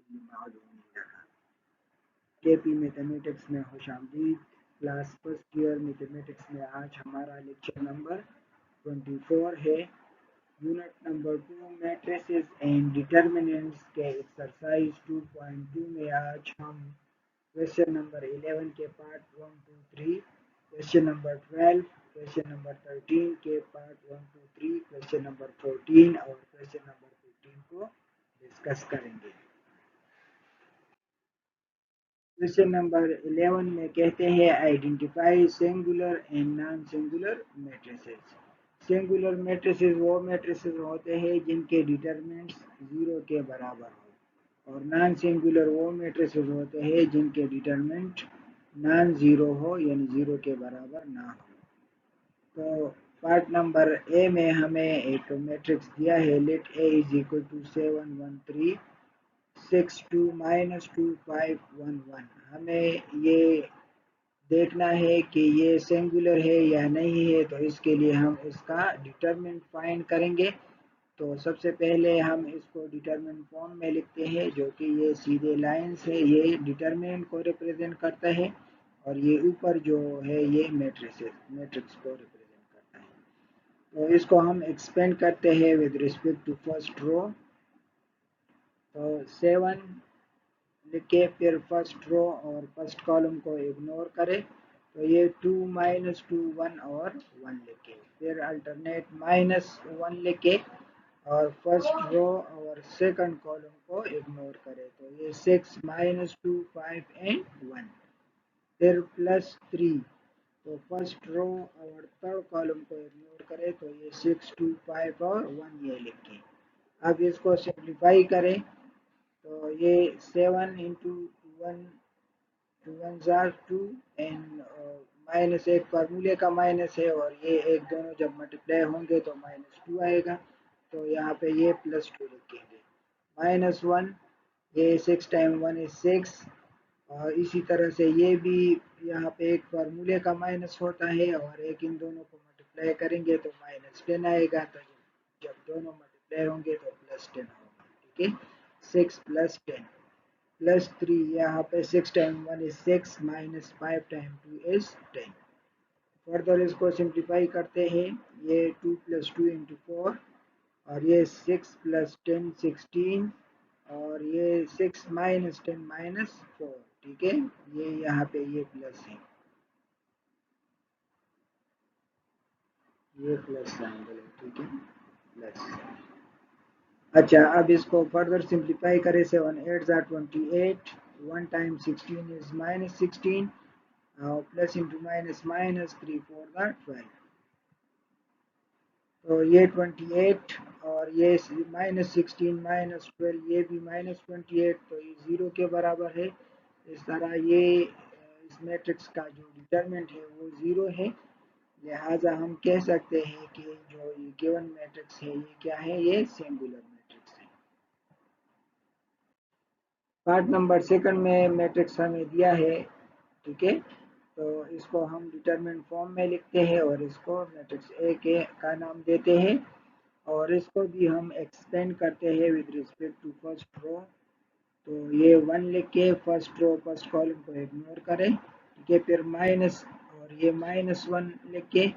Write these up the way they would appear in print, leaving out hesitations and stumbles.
मालूम नहीं रहा। केपी मैथमेटिक्स में खुशामदीद। क्लास फर्स्ट ईयर मैथमेटिक्स में आज हमारा लेक्चर नंबर 24 है। Unit number 2 matrices and determinants के एक्सरसाइज 2.2 में आज हम क्वेश्चन नंबर 11 के part 1 2 3, question number 12, question number 13 के पार्ट 1 2 3, क्वेश्चन नंबर 14 और क्वेश्चन नंबर 15 को डिस्कस करेंगे। क्वेश्चन नंबर 11 में कहते हैं identify singular and non singular matrices. Singular matrices वो मैट्रिसेस होते हैं जिनके डिटरमिनेंट्स 0 के बराबर हो और नॉन सिंगुलर वो मैट्रिसेस होते हैं जिनके डिटरमिनेंट नॉन ज़ीरो हो यानी 0 के बराबर ना हो। तो पार्ट नंबर ए में हमें एक मैट्रिक्स दिया है, let A is equal to 7 1 3 6 2 -2 5 1 1। हमें ये देखना है कि ये सिंगुलर है या नहीं है, तो इसके लिए हम इसका डिटरमिनेंट फाइंड करेंगे। तो सबसे पहले हम इसको डिटरमिनेंट फॉर्म में लिखते हैं, जो कि ये सीधे लाइन से ये डिटरमिनेंट को रिप्रेजेंट करता है और ये ऊपर जो है ये मैट्रिक्स को रिप्रेजेंट करता है। तो इसको हम एक्सपेंड करते हैं with respect to first row. तो 7 लिखे, फिर फर्स्ट रो और फर्स्ट कॉलम को इग्नोर करें, तो ये 2 -2 1 और 1 लिखे, फिर अल्टरनेट -1 लिखे और फर्स्ट रो और सेकंड कॉलम को इग्नोर करें, तो ये 6 -2 5 एंड 1, फिर +3, तो फर्स्ट रो और थर्ड कॉलम को इग्नोर करें, तो ये 6 2 5 और 1 ये लिखें। अब इसको सिंप्लीफाई करें, तो ये 7 इंटू 1 2 1 जार 2 एंड माइनस एक फार्मूले का माइनस है और ये एक दोनों जब मल्टीप्लाई होंगे तो -2 आएगा, तो यहाँ पे ये +2 लिखेंगे। -1, ये 6 टाइम 1 इज 6 और इसी तरह से ये भी यहाँ पे एक फार्मूले का माइनस होता है और एक इन दोनों को मल्टीप्लाई करेंगे तो -10 आएगा, तो जब दोनों मल्टीप्लाई होंगे तो +10 होगा। ठीक है, 6 + 10 +3, यहाँ पे 6 time 1 is 6 -5 time 2 is 10। Further इसको सिंप्लीफाई करते हैं, ये 2 + 2 इंटू 4 और ये 6 + 10 16 और ये 6 -10 -4। ठीक है, ये यहाँ पे ये प्लस है, ये प्लस ट्रायंगल है। ठीक है, प्लस। अच्छा, अब इसको फर्दर सिंप्लीफाई करें, 7 8 ज़ा 28, 1 time 16 is -16 plus into minus minus 3 4 ज़ा 12, तो ये 28 और ये -16 -12 ये भी -28, तो ये 0 के बराबर है। इस तरह ये इस मैट्रिक्स का जो डिटरमिनेंट है वो 0 है, लिहाजा हम कह सकते हैं कि जो ये गिवन मैट्रिक्स है ये क्या है, ये सिंगुलर मैट्रिक्स है। पार्ट नंबर सेकंड में मैट्रिक्स हमें दिया है। ठीक है, तो इसको हम डिटरमिनेंट फॉर्म में लिखते हैं और इसको मैट्रिक्स ए के का नाम देते हैं और इसको भी हम एक्सपेंड करते हैं with respect to first row. तो ये 1 लिख के फर्स्ट रो फर्स्ट कॉलम को इग्नोर करें। ठीक है, फिर माइनस और ये -1 लिख के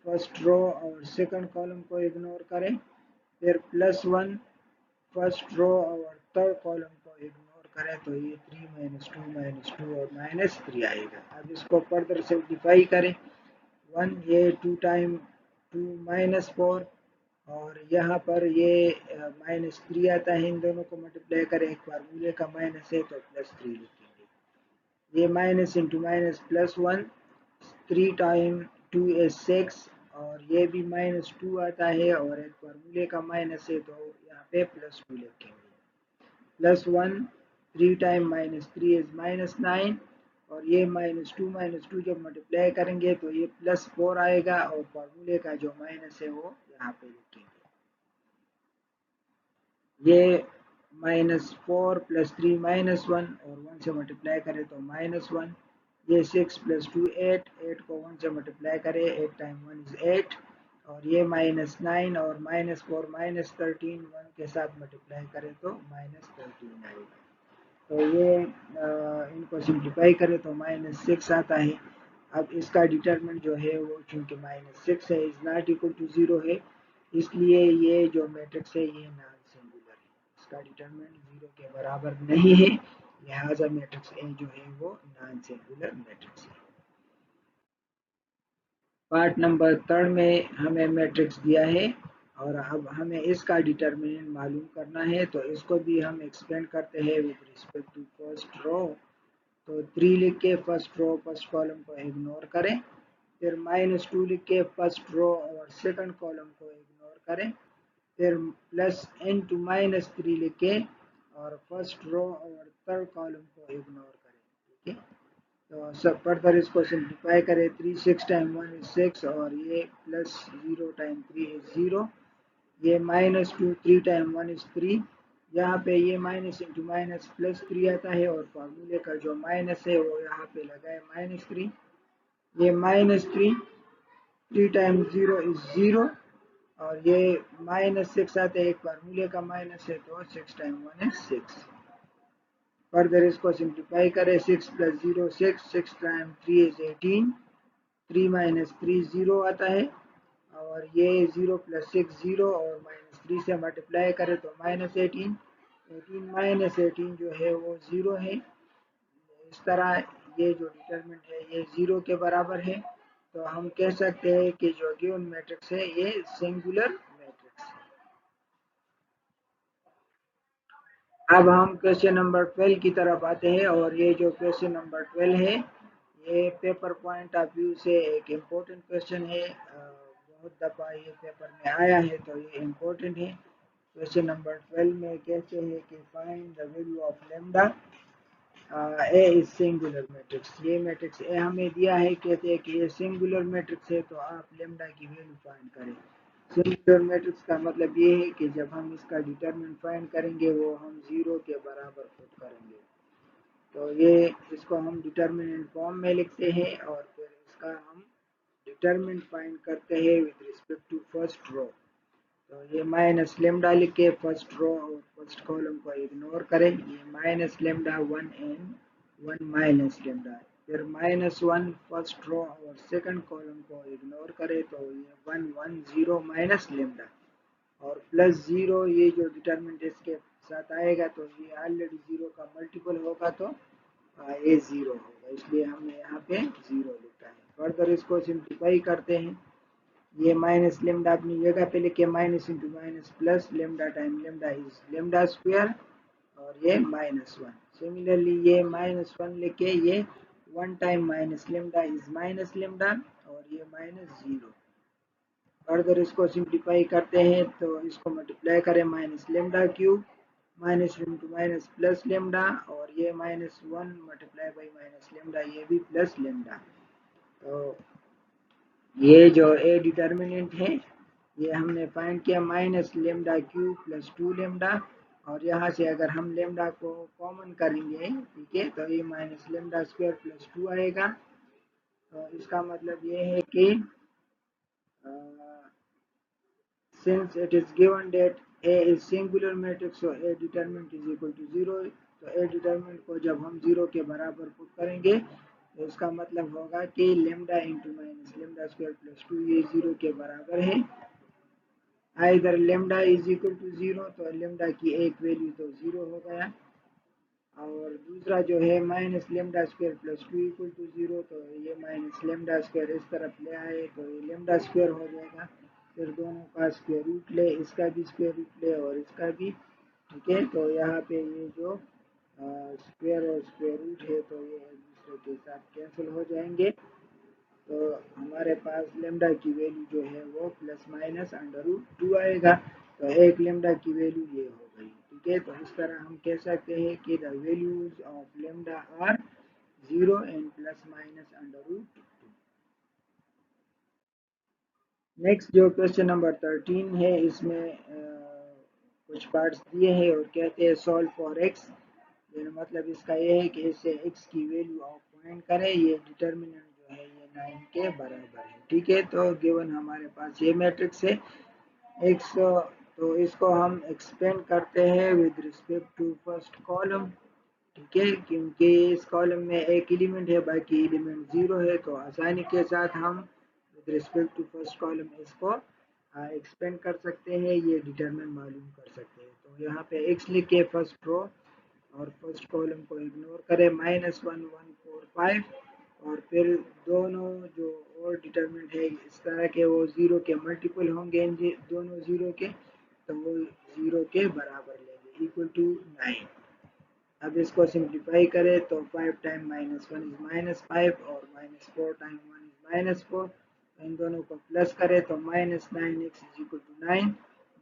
फर्स्ट रो और सेकंड कॉलम को इग्नोर करें, फिर +1 फर्स्ट रो और थर्ड कॉलम को इग्नोर करें, तो ये 3 -2 -2 और -3 आएगा। अब इसको फर्दर सिंप्लीफाई करें, 1 ये 2 टाइम 2 -4 और यहाँ पर ये -3 आता है, इन दोनों को मल्टीप्लाई करें, एक फार्मूले का माइनस है तो +3 लिखेंगे। ये minus into minus +1, 3 time 2 is 6 और ये भी -2 आता है और एक फार्मूले का माइनस है, तो यहाँ पे +2 लिखेंगे। +1 3 टाइम -3 इज -9 और ये -2 जब मल्टीप्लाई करेंगे तो ये +4 आएगा और फार्मूले का जो माइनस है वो यहाँ पे लिखेंगे। ये -4 + 3 -1 और 1 से मल्टीप्लाई करें तो -1, ये 6 + 2 8, 8 को 1 से मल्टीप्लाई करें, 8 टाइम 1 इज 8 और ये -9 और -4 -13 1 के साथ मल्टीप्लाई करें तो -13 आएगा। तो ये इनको सिंप्लीफाई करें तो -6 आता है। अब इसका डिटरमिनेंट जो है वो चूंकि -6 है, इज नॉट इक्वल टू 0 है, इसलिए ये जो मैट्रिक्स है ये नॉन सिंगुलर है, इसका डिटरमिनेंट 0 के बराबर नहीं है, लिहाजा मैट्रिक्स ए जो है वो नॉन सिंगुलर मैट्रिक्स है। पार्ट नंबर 3 में हमें मैट्रिक्स दिया है और अब हमें इसका डिटरमिनेंट मालूम करना है, तो इसको भी हम एक्सपेंड करते हैं with respect to first row. तो 3 लिख के फर्स्ट रो फर्स्ट कॉलम को इग्नोर करें, फिर -2 लिख के फर्स्ट रो और सेकंड कॉलम को इग्नोर करें, फिर n⁻³ लिख के और फर्स्ट रो और थर्ड कॉलम को इग्नोर करें। ठीक है, तो सब फर्दर इसको सिंप्लीफाई करें, 3 6 टाइम 1 इज 6 और ये प्लस 0 टाइम 3 इज 0, ये -2 3 टाइम 1 इज 3, यहाँ पे ये माइनस इंटू माइनस +3 आता है और फार्मूले का जो माइनस है वो यहाँ पे लगा है -3, ये -3 3 टाइम 0 इज 0 और ये -6 आते हैं, एक फार्मूले का माइनस है तो 6 टाइम 1 इज 6। फर्दर इसको सिंप्लीफाई करें, 6 + 0 6, 6 टाइम 3 इज 18, 3 - 3 0 आता है और ये 0 + 6 0 और -3 से मल्टीप्लाई करें तो -18, 18 - 18 जो है वो 0 है। इस तरह ये जो डिटरमिनेंट है ये 0 के बराबर है, तो हम कह सकते हैं कि जो गिवन मैट्रिक्स है ये सिंगुलर मैट्रिक्स है। अब हम क्वेश्चन नंबर 12 की तरफ आते हैं और ये जो क्वेश्चन नंबर 12 है ये पेपर पॉइंट ऑफ व्यू से एक इम्पोर्टेंट क्वेश्चन है, बहुत दफ़ा ये पेपर में आया है तो ये इम्पोर्टेंट है। क्वेश्चन नंबर 12 में कहते हैं कि find the value of lambda A is singular matrix, ये मैट्रिक्स ए हमें दिया है, कहते हैं कि ये सिंगुलर मैट्रिक्स है तो आप लेम्डा की वैल्यू फाइंड करें। सिंगुलर मैट्रिक्स का मतलब ये है कि जब हम इसका डिटरमिनेंट फाइंड करेंगे वो हम 0 के बराबर पुट करेंगे, तो ये इसको हम डिटरमिनेंट फॉर्म में लिखते हैं और फिर इसका हम डिटरमिनेंट फाइंड करते हैं with respect to first row. तो ये -λ लिख के फर्स्ट रो और फर्स्ट कॉलम को इग्नोर करें, ये -λ 1 एंड 1 -λ, फिर -1 फर्स्ट रो और सेकंड कॉलम को इग्नोर करें तो ये 1 1 0 -λ और +0 ये जो डिटरमिनेंट इसके साथ आएगा तो ये ऑलरेडी 0 का मल्टीपल होगा तो ये 0 होगा, इसलिए हमने यहाँ पे 0 लिखा है। फर्दर इसको सिंप्लीफाई करते हैं, ये -λ अपनी जगह पे लिखे, minus into minus plus, lambda time lambda is lambda square और ये -1। सिमिलरली ये -1 लिखे, ये 1 टाइम -λ इज -λ और ये -0। फर्दर इसको सिंप्लीफाई करते हैं तो इसको मल्टीप्लाई करें, -λ³ minus into minus plus lambda और ये -1 मल्टीप्लाई बाई -λ, ये भी प्लस लेमडा। तो ये जो ए डिटर्मिनेंट है ये हमने फाइंड किया -λ³ + 2λ और यहाँ से अगर हम लेमडा को कॉमन करेंगे, ठीक है, तो ये -λ² + 2 आएगा। तो इसका मतलब ये है कि since it is given that A is singular matrix so A determinant is equal to 0, तो A determinant को जब हम 0 के बराबर पुट करेंगे तो इसका मतलब होगा कि lambda into minus lambda square plus 2 ये 0 के बराबर है। इधर लेमडा इज इक्वल टू 0 तो लेमडा की एक वैल्यू तो 0 हो गया और दूसरा जो है -λ² प्लस 2 इक्वल टू 0, तो ये -λ² इस तरफ ले आए तो ये लेमडा स्क्वायर हो जाएगा, फिर दोनों का स्क्वायर रूट ले, इसका भी स्क्वायर रूट ले और इसका भी, ठीक है। तो यहाँ पे ये जो स्क्वायर और स्क्वायर रूट है तो ये एक दूसरे के साथ कैंसिल हो जाएंगे, तो हमारे पास लेमडा की वैल्यू जो है वो ±√2 आएगा, तो एक लेमडा की वैल्यू ये हो गई, ठीक है। तो इस तरह हम कह सकते हैं कि the values of lambda are 0 and ±√2। Next जो क्वेश्चन नंबर 13 है इसमें कुछ पार्ट्स दिए हैं और कहते हैं सॉल्व फॉर एक्स, मतलब इसका ये है कि इससे x की वैल्यू आप फाइंड करें, ये डिटर्मिनेंट जो है ये 9 के बराबर है, ठीक है। तो गिवन हमारे पास ये मैट्रिक्स है x, तो इसको हम एक्सपेंड करते हैं with respect to first column, ठीक है, क्योंकि इस कॉलम में एक एलिमेंट है, बाकी एलिमेंट ज़ीरो है, तो आसानी के साथ हम with respect to first column इसको एक्सपेंड कर सकते हैं, ये डिटरमिन मालूम कर सकते हैं। तो यहाँ पे x लिख के फर्स्ट रो और फर्स्ट कॉलम को इग्नोर करें, -1 1 4 5, और फिर दोनों जो और डिटरमिनेंट है इस तरह के वो ज़ीरो के मल्टीपल होंगे, इन दोनों ज़ीरो के, तो वो ज़ीरो के बराबर लेंगे, इक्वल टू 9। अब इसको सिंप्लीफाई करें तो 5 टाइम -1 इज -5 और -4 टाइम 1 इज -4। इन दोनों को प्लस करें तो -9x इज इक्वल टू 9।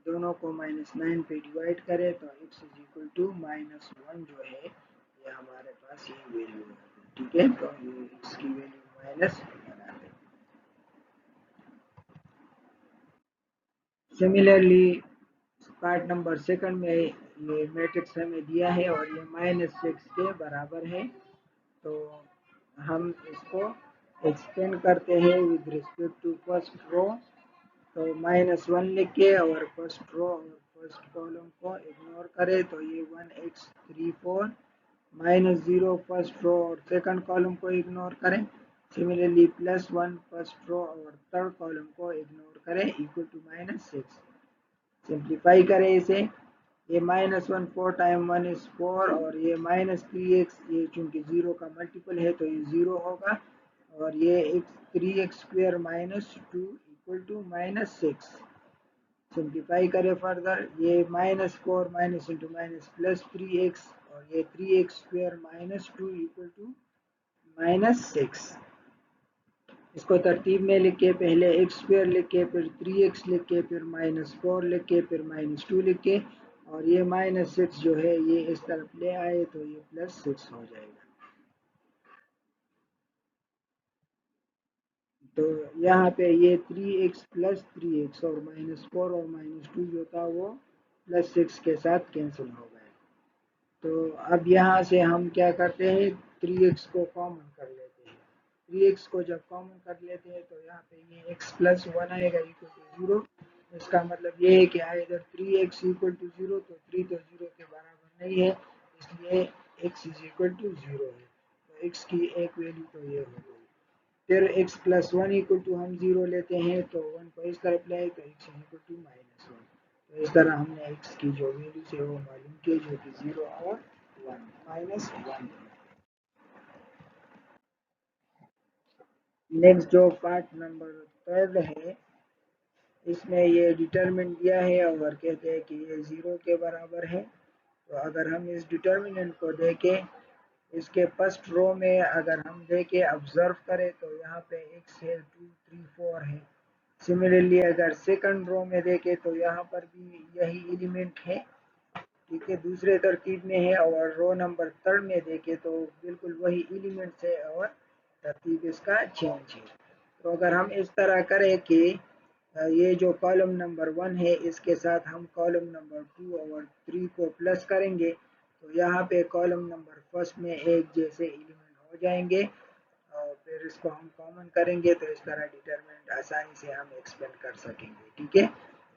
दोनों को -9 पे डिवाइड करें तो x इज इक्वल टू -1 जो है ये हमारे पास ये वैल्यू है। ठीक है, तो ये x की वैल्यू माइनस बना दें। सिमिलरली पार्ट नंबर सेकंड में ये मैट्रिक्स हमें दिया है और ये -6 के बराबर है, तो हम इसको एक्सटेंड करते हैं with respect to first row. तो -1 लिख के और फर्स्ट रो और फर्स्ट कॉलम को इग्नोर करें तो ये 1x34, -0 फर्स्ट रो और सेकंड कॉलम को इग्नोर करें। सिमिलरली +1 फर्स्ट रो और थर्ड कॉलम को इग्नोर करें, इक्वल टू -6। सिंप्लीफाई करें इसे, ये -1 4 टाइम 1 इज 4 और ये -3x, ये चूंकि 0 का मल्टीपल है तो ये 0 होगा, और ये x 3x square -2 equal to -6। Simplify करें फर्दर, ये -4 माइनस इंटू माइनस +3x और ये 3x स्क्वायर -2 इक्वल टू -6। इसको तरतीब में लिख के पहले एक्स स्क्वायर लिख के फिर 3x लिख के फिर -4 लिख के फिर -2 लिख के, और ये -6 जो है ये इस तरफ ले आए तो ये +6 हो जाएगा। तो यहाँ पे ये 3x + 3x और -4 और -2 जो था वो +6 के साथ कैंसिल हो गए। तो अब यहाँ से हम क्या करते हैं, 3x को कॉमन कर लेते हैं। 3x को जब कॉमन कर लेते हैं तो यहाँ पे ये x + 1 आएगा इक्वल टू 0। इसका मतलब ये है कि इधर 3x इक्वल टू 0, तो 3 तो 0 के बराबर नहीं है, इसलिए x इज इक्वल टू 0 है। तो x की एक वैल्यू तो ये हो गई। फिर x + 1 इक्वल टू हम 0 लेते हैं तो 1 को इस तरफ ले आए तो x इज इक्वल टू -1। तो इस तरह हमने x की जो वैल्यूज है वो मालूम की, जो कि 0 और 1 -1। नेक्स्ट जो पार्ट नंबर थर्ड है, इसमें ये डिटरमिनेंट दिया है और कहते हैं कि ये 0 के बराबर है। तो अगर हम इस डिटरमिनेंट को देखें, इसके फर्स्ट रो में अगर हम देखें ऑब्जर्व करें तो यहाँ पे x है, 2 3 4 है। सिमिलरली अगर सेकंड रो में देखें तो यहाँ पर भी यही एलिमेंट है, ठीक है, दूसरे तरतीब में है, और रो नंबर थर्ड में देखें तो बिल्कुल वही एलिमेंट्स है और तरतीब इसका चेंज है। तो अगर हम इस तरह करें कि ये जो कॉलम नंबर 1 है इसके साथ हम कॉलम नंबर 2 और 3 को प्लस करेंगे तो यहाँ पे कॉलम नंबर फर्स्ट में एक जैसे एलिमेंट हो जाएंगे, और फिर इसको हम कॉमन करेंगे तो इस तरह डिटरमिनेंट आसानी से हम एक्सपेंड कर सकेंगे। ठीक है,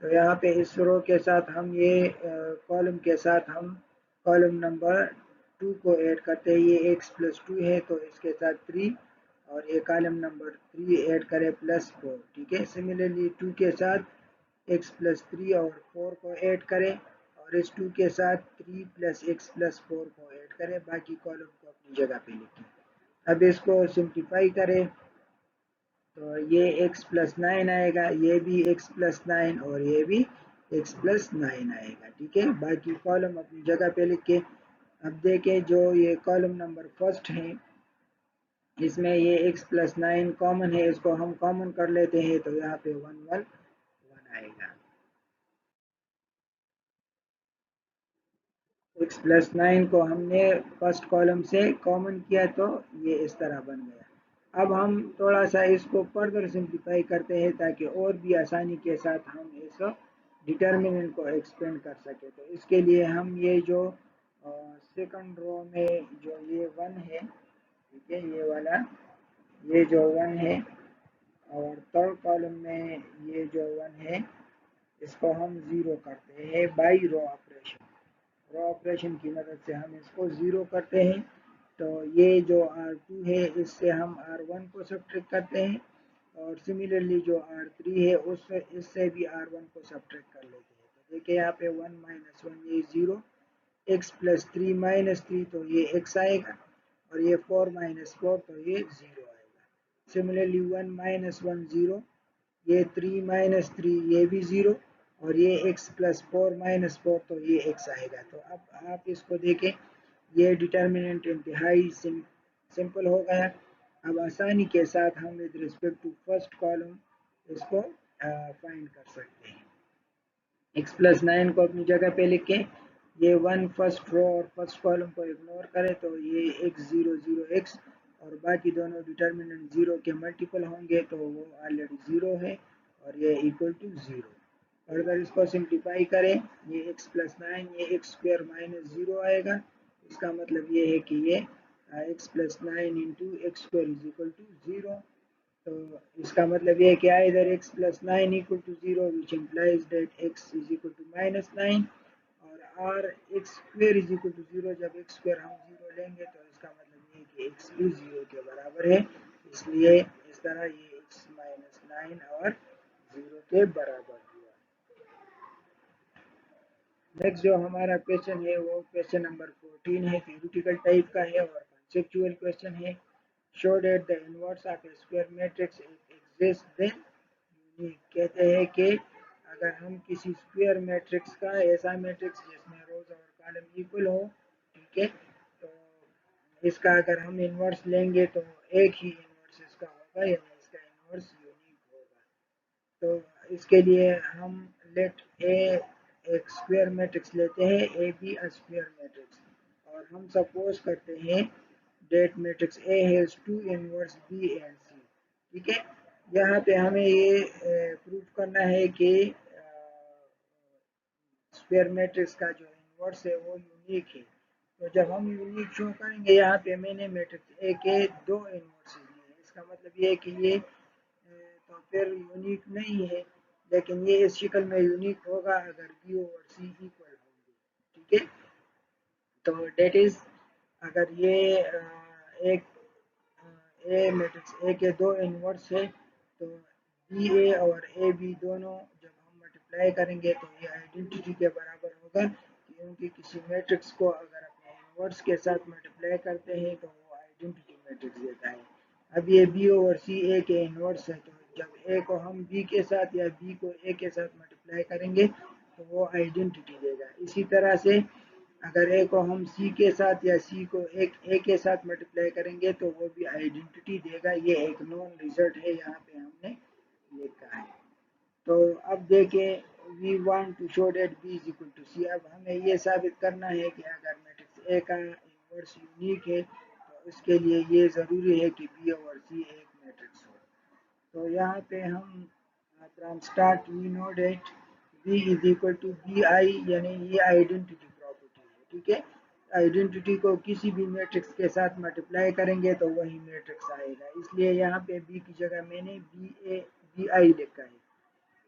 तो यहाँ पे इस रो के साथ हम ये कॉलम के साथ हम कॉलम नंबर 2 को ऐड करते हैं, ये x + 2 है तो इसके साथ 3, और ये कॉलम नंबर 3 ऐड करें +4। ठीक है, सिमिलरली 2 के साथ x + 3 और 4 को ऐड करें, और इस 2 के साथ 3 + x + 4 को ऐड करें, बाकी कॉलम को अपनी जगह पे लिखें। अब इसको सिंप्लीफाई करें तो ये x + 9 आएगा, ये भी x + 9 और ये भी x + 9 आएगा। ठीक है, बाकी कॉलम अपनी जगह पे लिख के, अब देखें जो ये कॉलम नंबर फर्स्ट है इसमें ये x + 9 कॉमन है, इसको हम कॉमन कर लेते हैं तो यहाँ पे 1 1 1 आएगा। x + 9 को हमने फर्स्ट कॉलम से कॉमन किया तो ये इस तरह बन गया। अब हम थोड़ा सा इसको फर्दर सिंप्लीफाई करते हैं ताकि और भी आसानी के साथ हम इस डिटर्मिनेंट को एक्सपेंड कर सके। तो इसके लिए हम ये जो सेकंड रो में जो ये 1 है, ठीक है, ये वाला ये जो 1 है, और थर्ड कॉलम में ये जो 1 है, इसको हम 0 करते हैं by row operation. Row operation की मदद से हम इसको ज़ीरो करते हैं। तो ये जो R2 है इससे हम R1 को सब्ट्रैक्ट करते हैं, और सिमिलरली जो R3 है उससे इससे भी R1 को सब्ट्रैक्ट कर लेते हैं। तो देखिए यहाँ पे 1 माइनस 1 ये 0, x प्लस 3 माइनस 3 तो ये x आएगा, और ये 4 माइनस 4 तो ये 0 आएगा। सिमिलरली 1 माइनस 1 0, ये 3 माइनस 3 ये भी 0, और ये x प्लस 4 माइनस 4 तो ये x आएगा। तो अब आप इसको देखें, ये डिटर्मिनेंट इंतहाई सिंपल हो गया। अब आसानी के साथ हम with respect to first column इसको फाइंड कर सकते हैं। x प्लस 9 को अपनी जगह पे लिखें, ये 1 फर्स्ट रो और फर्स्ट कॉलम को इग्नोर करें तो ये x 0 0 x, और बाकी दोनों डिटर्मिनेंट 0 के मल्टीपल होंगे तो वो ऑलरेडी 0 है, और ये इक्वल टू 0। और अगर इसको सिंप्लीफाई करें, ये x प्लस 9 ये x स्क्वायर माइनस 0 आएगा। इसका मतलब ये है कि ये x plus 9 into x square is equal to 0। तो इसका मतलब ये है कि इधर x plus 9 equal to 0 which implies that x is equal to minus 9, और r x square is equal to 0, जब x स्क्वायर हम 0 लेंगे तो इसका मतलब ये है कि x भी 0 के बराबर है, इसलिए इस तरह ये x माइनस 9 और 0 के बराबर हुआ। नेक्स्ट जो हमारा क्वेश्चन है वो क्वेश्चन नंबर 14 है, थ्योरेटिकल टाइप का है और कंसेप्चुअल क्वेश्चन है। Show that the inverse of a square matrix exist then unique. कहते हैं कि अगर हम किसी स्क्वायर मैट्रिक्स का, ऐसा मैट्रिक्स जिसमें रोज और कॉलम इक्वल हो, ठीक है, तो इसका अगर हम इनवर्स लेंगे तो एक ही इनवर्स इसका होगा, यानी इसका इनवर्स यूनिक होगा। तो इसके लिए हम लेट ए एक स्क्वायर मैट्रिक्स लेते हैं, A B a square matrix, और हम सपोज करते हैं that matrix A has two inverse B and C. ठीक है, यहाँ पे हमें ये प्रूफ करना है कि स्क्वायर मैट्रिक्स का जो इनवर्स है वो यूनिक है। तो जब हम यूनिक शो करेंगे, यहाँ पे मैंने मैट्रिक्स ए के दो इनवर्स लिए, इसका मतलब ये है कि ये तो फिर यूनिक नहीं है, लेकिन ये इस शक्ल में यूनिक होगा अगर बी और सी इक्वल होंगे। ठीक है, तो डेट इज अगर ये एक ए मैट्रिक्स ए के दो इनवर्स है, तो बी ए और ए बी दोनों जब हम मल्टीप्लाई करेंगे तो ये आइडेंटिटी के बराबर होगा, क्योंकि किसी मैट्रिक्स को अगर अपने इनवर्स के साथ मल्टीप्लाई करते हैं तो वो आइडेंटिटी मैट्रिक्स देता है। अब ये बी और सी ए के इनवर्स है, तो जब ए को हम बी के साथ या बी को ए के साथ मल्टीप्लाई करेंगे तो वो आइडेंटिटी देगा। इसी तरह से अगर ए को हम सी के साथ या सी को एक ए के साथ मल्टीप्लाई करेंगे तो वो भी आइडेंटिटी देगा। ये एक नॉन रिजल्ट है, यहाँ पे हमने लिखा है। तो अब देखें, we want to show that B is equal to C. अब हमें ये साबित करना है कि अगर मैट्रिक्स ए का इनवर्स यूनिक है तो इसके लिए ये ज़रूरी है कि बी और सी एक मैट्रिक्स हो। तो यहाँ पे हम from start we know that B is equal to B I, यानी ये आइडेंटिटी प्रॉपर्टी है। ठीक है, आइडेंटिटी को किसी भी मैट्रिक्स के साथ मल्टीप्लाई करेंगे तो वही मैट्रिक्स आएगा, इसलिए यहाँ पे बी की जगह मैंने बी आई लिखा है।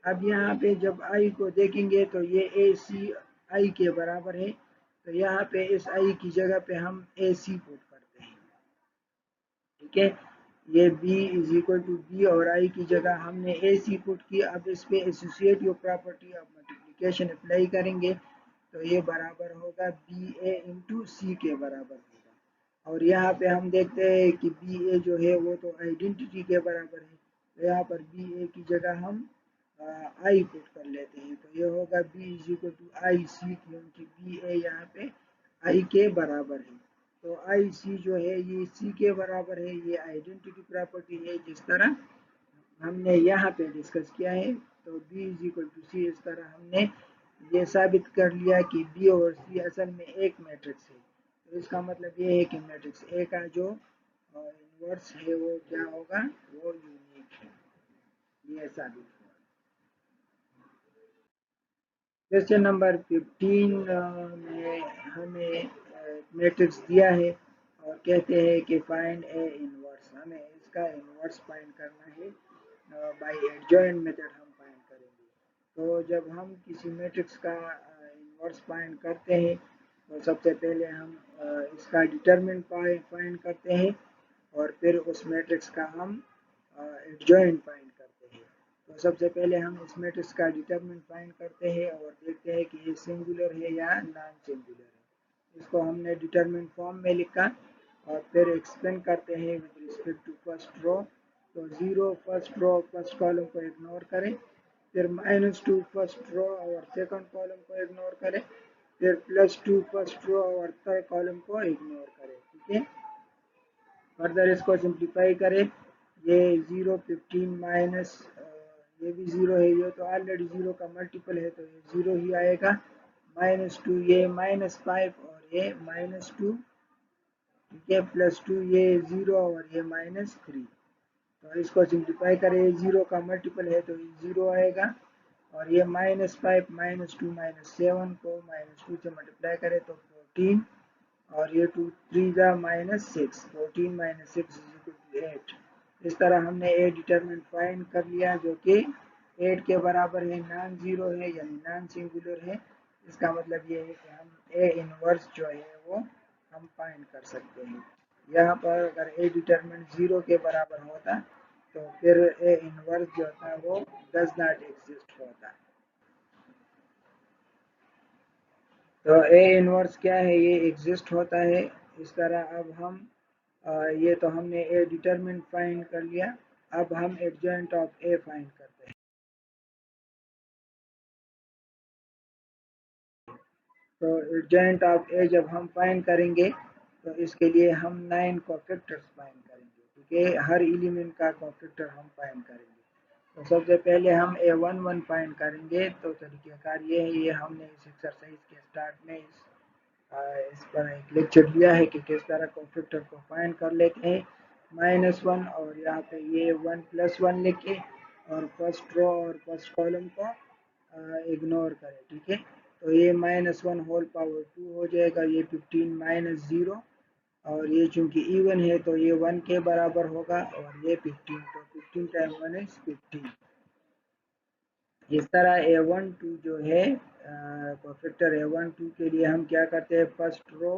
अब यहाँ पे जब आई को देखेंगे तो ये ए सी आई के बराबर है, तो यहाँ पे इस आई की जगह पे हम ए सी पुट करते हैं। ठीक है, ये b is equal to B और i की जगह हमने ए सी पुट की। अब इस पे associative property of multiplication apply करेंगे तो ये बराबर होगा बी ए इंटू सी के बराबर होगा। और यहाँ पे हम देखते हैं कि बी ए जो है वो तो आइडेंटिटी के बराबर है, तो यहाँ पर बी ए की जगह हम आई पुट कर लेते हैं, तो ये होगा बी इज इक्वल टू आई सी, क्योंकि बी ए यहाँ पे आई के बराबर है। तो आई सी जो है ये सी के बराबर है, ये आइडेंटिटी प्रॉपर्टी है जिस तरह हमने यहाँ पे डिस्कस किया है। तो बी इज इक्वल टू सी, इस तरह हमने ये साबित कर लिया कि बी और सी असल में एक मैट्रिक्स है। तो इसका मतलब ये है कि मैट्रिक्स ए का जो इनवर्स है वो क्या होगा, वो यूनिक है। ये साबित हुआ। क्वेश्चन नंबर 15 में हमें मैट्रिक्स दिया है और कहते हैं कि फाइंड ए इनवर्स। हमें इसका इनवर्स फाइंड करना है, बाय एडजॉइंट मेथड हम फाइंड करेंगे। तो जब हम किसी मैट्रिक्स का इनवर्स फाइंड करते हैं तो सबसे पहले हम इसका डिटरमिनेंट फाइंड करते हैं और फिर उस मैट्रिक्स का हम एडजॉइंट फाइंड करते हैं। तो सबसे पहले हम इस मैट्रिक्स का डिटरमिनेंट फाइंड करते हैं और देखते हैं कि ये सिंगुलर है या नॉन सिंगुलर है। इसको हमने डिटरमिनेंट फॉर्म में लिखा और फिर एक्सप्लेन करते हैं with respect to first row. तो 0 फर्स्ट रो फर्स्ट कॉलम को इग्नोर करें, फिर -2 फर्स्ट रो और सेकंड कॉलम को इग्नोर करें, फिर +2 फर्स्ट रो और थर्ड कॉलम को इग्नोर करें। ठीक है, फर्दर इसको सिंप्लीफाई करें। ये 0 15 माइनस ये भी 0 है, ये तो ऑलरेडी 0 का मल्टीपल है तो ये 0 ही आएगा। -2 ये -5 और ये -2, ठीक है, +2 ये 0 और ये -3। तो इसको सिंप्लीफाई करें, 0 का मल्टीपल है तो ये 0 आएगा और ये -5 -2 -7 को -2 से मल्टीप्लाई करें तो 14 और ये 2 3 जा -6, 14 -6 = 8। इस तरह हमने ए डिटरमिनेंट फाइंड कर लिया जो कि 8 के बराबर है, नॉन जीरो है यानी नॉन सिंगुलर है। इसका मतलब ये है कि हम ए इनवर्स जो है वो हम फाइंड कर सकते हैं। यहाँ पर अगर ए डिटरमिनेंट 0 के बराबर होता तो फिर ए इनवर्स जो था वो डज नॉट एग्जिस्ट होता। तो ए इनवर्स क्या है, ये एग्जिस्ट होता है। इस तरह अब हम ये तो हमने ए डिटरमिनेंट फाइंड कर लिया, अब हम एडजॉइंट ऑफ ए फाइंड करते हैं। तो एडजॉइंट ऑफ ए जब हम फाइंड करेंगे तो इसके लिए हम 9 कोफैक्टर्स फाइंड करेंगे। ठीक है, हर एलिमेंट का कोफैक्टर हम फाइंड करेंगे। तो सबसे पहले हम A11 फाइंड करेंगे। तो तरीक़ेकार ये है, ये हमने इस एक्सरसाइज के स्टार्ट में इस पर एक लेक्चर दिया है कि किस तरह कोफैक्टर को फाइंड कर लेते हैं। -1 और यहाँ पे ये 1 + 1 लिखे और फर्स्ट रो और फर्स्ट कॉलम को इग्नोर करें। ठीक है, तो ये -1 होल पावर 2 हो जाएगा, ये 15 - 0 और ये चूंकि इवन है तो ये 1 के बराबर होगा और ये 15, तो 15 टाइम 1 इज 15। इस तरह A12 जो है कोफैक्टर A12 के लिए हम क्या करते हैं, फर्स्ट रो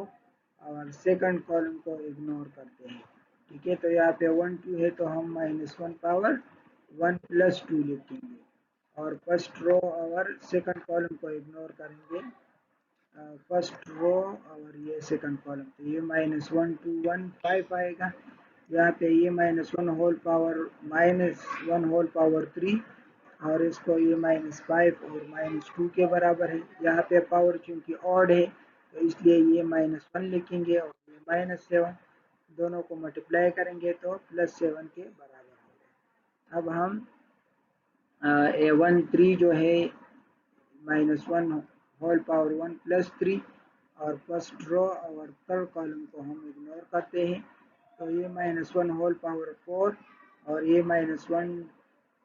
और सेकंड कॉलम को इग्नोर करते हैं। ठीक है, तो यहाँ पे 1 2 है तो हम -1 पावर 1 + 2 लिखेंगे और फर्स्ट रो और सेकंड कॉलम को इग्नोर करेंगे, फर्स्ट रो और ये सेकंड कॉलम, तो ये -1 2 1 5 आएगा। यहाँ पे ये -1 होल पावर -1 होल पावर 3 और इसको ये -5 और -2 के बराबर है। यहाँ पे पावर चूंकि ऑड है तो इसलिए ये -1 लिखेंगे और ये -7, दोनों को मल्टीप्लाई करेंगे तो +7 के बराबर होगा। अब हम A13 जो है -1 होल पावर 1 + 3 और फर्स्ट रो और थर्ड कॉलम को हम इग्नोर करते हैं, तो ये -1 होल पावर 4 और ये -1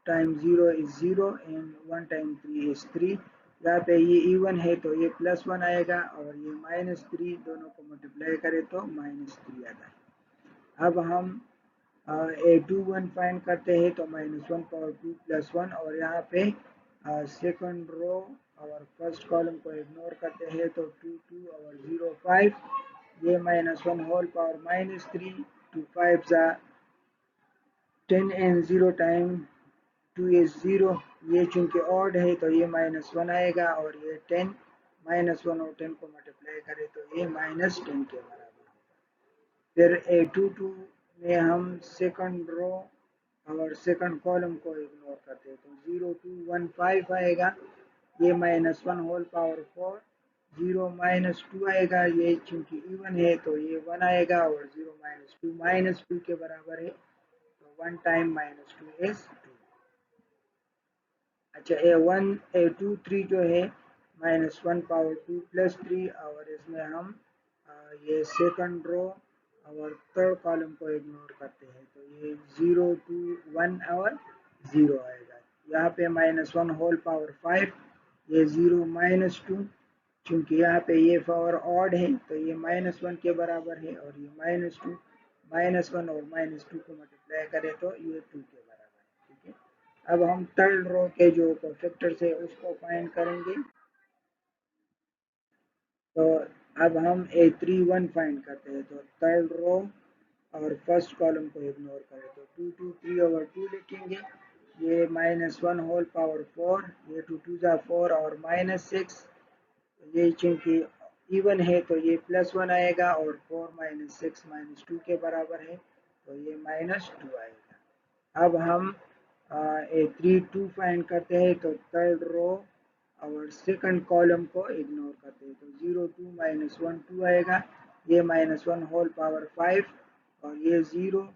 time 0 is 0 and 1 time 3 is 3। यहाँ पे ये इवन है तो ये +1 आएगा और ये -3, दोनों को मल्टीप्लाई करें तो -3 आता है। अब हम A21 फाइंड करते हैं तो -1 पावर 2 + 1 और यहाँ पे सेकंड रो और फर्स्ट कॉलम को इग्नोर करते हैं तो 2 2 और 0 5, ये -1 होल पावर -3, 2 5 जा 10 एंड 0 टाइम 2 इज 0। ये चूंकि ऑड है तो ये -1 आएगा और ये 10 -1 और 10 को मल्टीप्लाई करें तो ये -10 के बराबर होगा। फिर A22 में हम सेकंड रो और सेकंड कॉलम को इग्नोर करते हैं तो 0 2 1 5 आएगा, ये -1 होल पावर 4, 0 -2 आएगा, ये चूंकि इवन है तो ये 1 आएगा और 0 -2 के बराबर है तो 1 टाइम -2 इज 2। अच्छा, A23 जो है -1 पावर 2 + 3 और इसमें हम ये सेकंड रो और थर्ड कॉलम को इग्नोर करते हैं तो ये 0 2 1 और 0 आएगा। यहाँ पे -1 होल पावर 5, ये 0 -2, चूंकि यहाँ पे ये पावर ऑड है तो ये -1 के बराबर है और ये -2, -1 और -2 को मल्टीप्लाई करें तो ये 2 के बराबर है। ठीक है, अब हम थर्ड रो के जो कोफैक्टर्स है उसको फाइंड करेंगे। तो अब हम A31 फाइंड करते हैं, तो थर्ड रो और फर्स्ट कॉलम को इग्नोर करें तो 2 2 3/2 लिखेंगे। ये -1 होल पावर 4, ये 2 2 जा 4 और -6, ये चूंकि इवन है तो ये +1 आएगा और 4 - 6 -2 के बराबर है तो ये -2 आएगा। अब हम A32 फाइंड करते हैं तो थर्ड रो और सेकंड कॉलम को इग्नोर करते हैं तो 0 2 -1 2 आएगा। ये -1 होल पावर 5 और ये 0,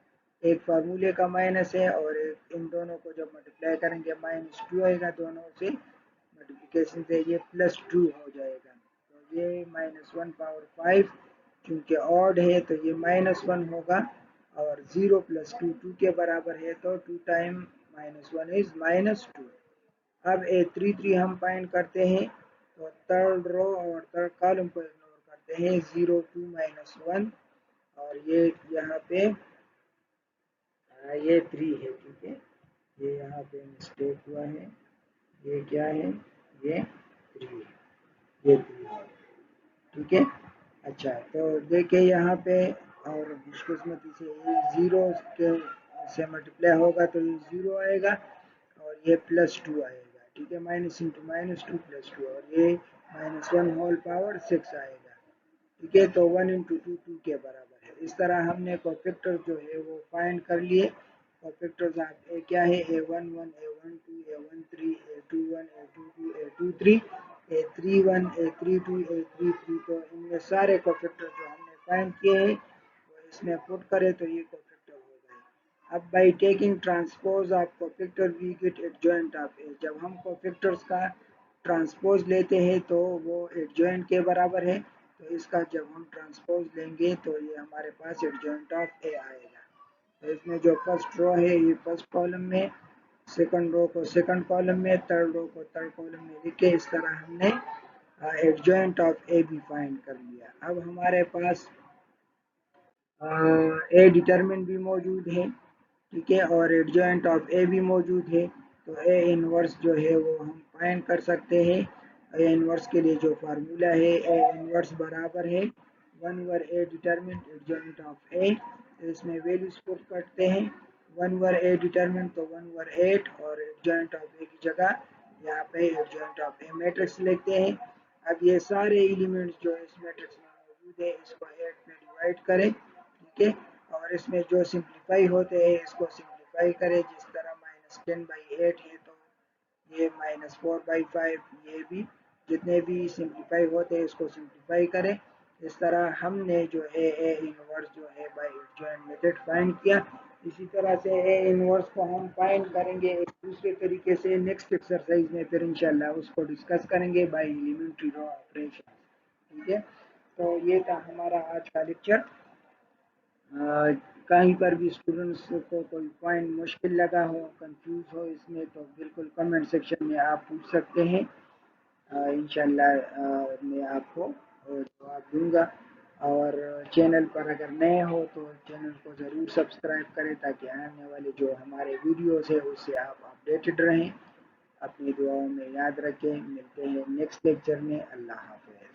एक फार्मूले का माइनस है और एक इन दोनों को जब मल्टीप्लाई करेंगे -2 आएगा, दोनों से मल्टीप्लिकेशन से ये +2 हो जाएगा। तो ये -1 पावर 5 क्योंकि ऑड है तो ये -1 होगा और 0 + 2 2 के बराबर है तो 2 टाइम -1 इज -2। अब A33 हम फाइंड करते हैं तो थर्ड रो और थर्ड कॉलम को इग्नोर करते हैं 0 2 -1 और ये यहाँ पे ये 3 है, ठीक है, ये यहाँ पे मिस्टेक हुआ है, ये क्या है, ये 3 है, ये 3 है, ठीक है। अच्छा तो देखिए यहाँ पे और खुशकिस्मती से ये 0 के से मल्टीप्लाई होगा तो ये 0 आएगा और ये +2 आएगा, ठीक है, माइनस इंटू -2 +2 और ये -1 होल पावर 6 आएगा, ठीक है। तो 1 इंटू 2 2 के बराबर है। इस तरह हमने कोफैक्टर जो है वो फाइंड कर लिए। कोफैक्टर्स आप क्या है, A11 A12 A13 A21 A22 A23 A31 A32 A33, तो इनमें सारे कोफैक्टर जो हमने फाइंड किए हैं वो इसमें पुट करें तो ये कोफैक्टर हो गए। अब by taking transpose of cofactor we get adjoint of A. जब हम कोफैक्टर्स का ट्रांसपोज लेते हैं तो वो एडजॉइंट के बराबर है, तो इसका जब हम ट्रांसपोज लेंगे तो ये हमारे पास एडजॉइंट ऑफ ए आएगा। तो इसमें जो फर्स्ट रो है ये फर्स्ट कॉलम में, सेकंड रो को सेकंड कॉलम में, थर्ड रो को थर्ड कॉलम में लिख के इस तरह हमने एडजॉइंट ऑफ ए भी फाइंड कर लिया। अब हमारे पास ए डिटरमिनेंट भी मौजूद है, ठीक है, और एडजॉइंट ऑफ ए भी मौजूद है, तो ए इनवर्स जो है वो हम फाइंड कर सकते हैं। ए इनवर्स के लिए जो फार्मूला है, ए इनवर्स बराबर है 1/a डिटरमिनेंट एडजॉइंट ऑफ ए, इसमें वैल्यूज पुट करते हैं 1/a डिटरमिनेंट तो 1/8 और एडजॉइंट ऑफ ए की जगह यहाँ पे एडजॉइंट ऑफ ए मैट्रिक्स लिखते हैं। अब ये सारे एलिमेंट्स जो इस मैट्रिक्स में मौजूद है इसको 8 में डिवाइड करें, ठीक है, और इसमें जो सिंप्लीफाई होते हैं इसको सिंप्लीफाई करें, जिस तरह -10/8 है तो ये -4/5, ये भी जितने भी सिंप्लीफाई होते हैं इसको सिंप्लीफाई करें। इस तरह हमने जो है ए इनवर्स जो है बाय एडजॉइंट मेथड फाइंड किया। इसी तरह से ए इनवर्स को हम फाइंड करेंगे एक दूसरे तरीके से नेक्स्ट एक्सरसाइज में, फिर इंशाल्लाह उसको डिस्कस करेंगे बाय एलिमेंट्री रो ऑपरेशन, ठीक है। तो ये था हमारा आज का लेक्चर। कहीं पर भी स्टूडेंट्स को कोई पॉइंट मुश्किल लगा हो, कंफ्यूज हो इसमें, तो बिल्कुल कमेंट सेक्शन में आप पूछ सकते हैं। इंशाल्लाह मैं आपको जवाब दूंगा। और चैनल पर अगर नए हो तो चैनल को ज़रूर सब्सक्राइब करें ताकि आने वाले जो हमारे वीडियोस है उससे आप अपडेटेड रहें। अपनी दुआओं में याद रखें। मिलते हैं नेक्स्ट लेक्चर में। अल्लाह हाफ़िज़।